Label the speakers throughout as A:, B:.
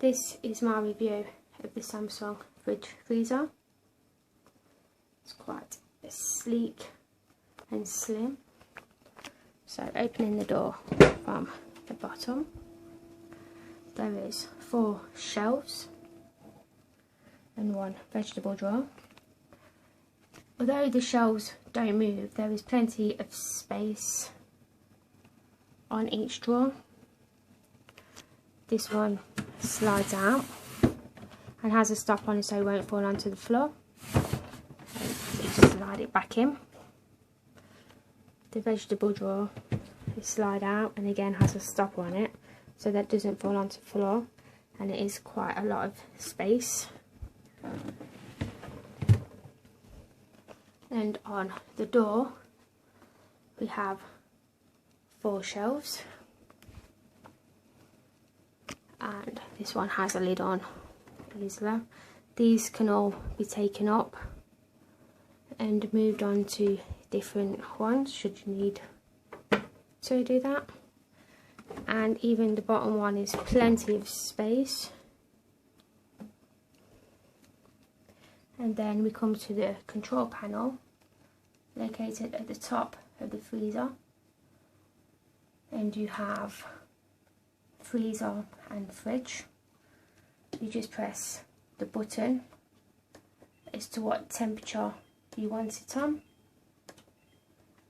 A: this is my review of the Samsung fridge freezer. It's quite sleek and slim. So opening the door from the bottom, there is 4 shelves and 1 vegetable drawer. Although the shelves don't move, there is plenty of space on each drawer. This one slides out and has a stop on it so it won't fall onto the floor. So you slide it back in. The vegetable drawer is slide out and again has a stop on it so that doesn't fall onto the floor, and it is quite a lot of space. And on the door we have 4 shelves, and this one has a lid on easily. These can all be taken up and moved on to different ones should you need to do that. And even the bottom one is plenty of space. And then we come to the control panel located at the top of the freezer, and you have freezer and fridge. You just press the button as to what temperature you want it on,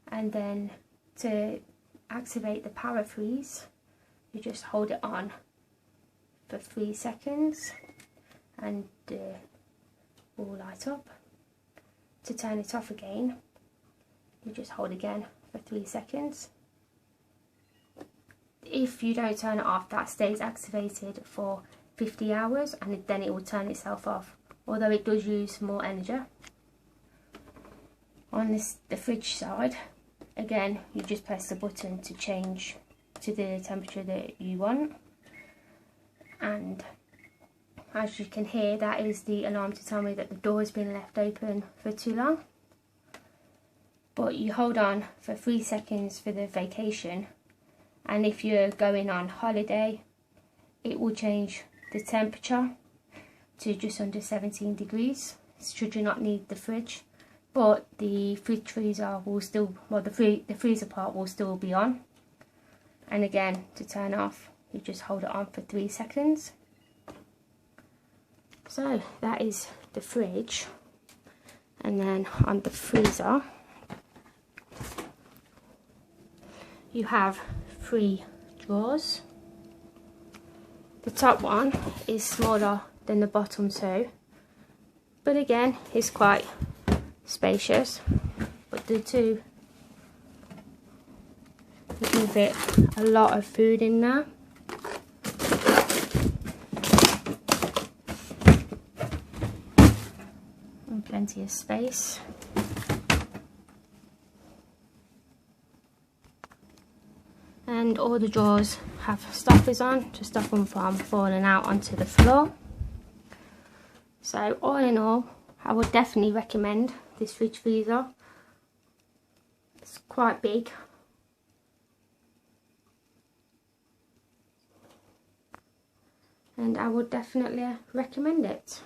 A: and then to activate the power freeze you just hold it on for 3 seconds and will light up. To turn it off again you just hold again for 3 seconds. If you don't turn it off, that stays activated for 50 hours and then it will turn itself off, although it does use more energy. On the fridge side, again you just press the button to change to the temperature that you want, and as you can hear, that is the alarm to tell me that the door has been left open for too long. But you hold on for 3 seconds for the vacation, and if you're going on holiday it will change the temperature to just under 17 degrees should you not need the fridge, but the fridge freezer will still, well, the freezer part will still be on. And again, to turn off you just hold it on for 3 seconds. So that is the fridge. And then on the freezer you have 3 drawers. The top one is smaller than the bottom 2, but again it's quite spacious. But the 2, you can fit a lot of food in there. And plenty of space. And all the drawers have stoppers on to stop them from falling out onto the floor. So all in all, I would definitely recommend this fridge freezer. It's quite big. And I would definitely recommend it.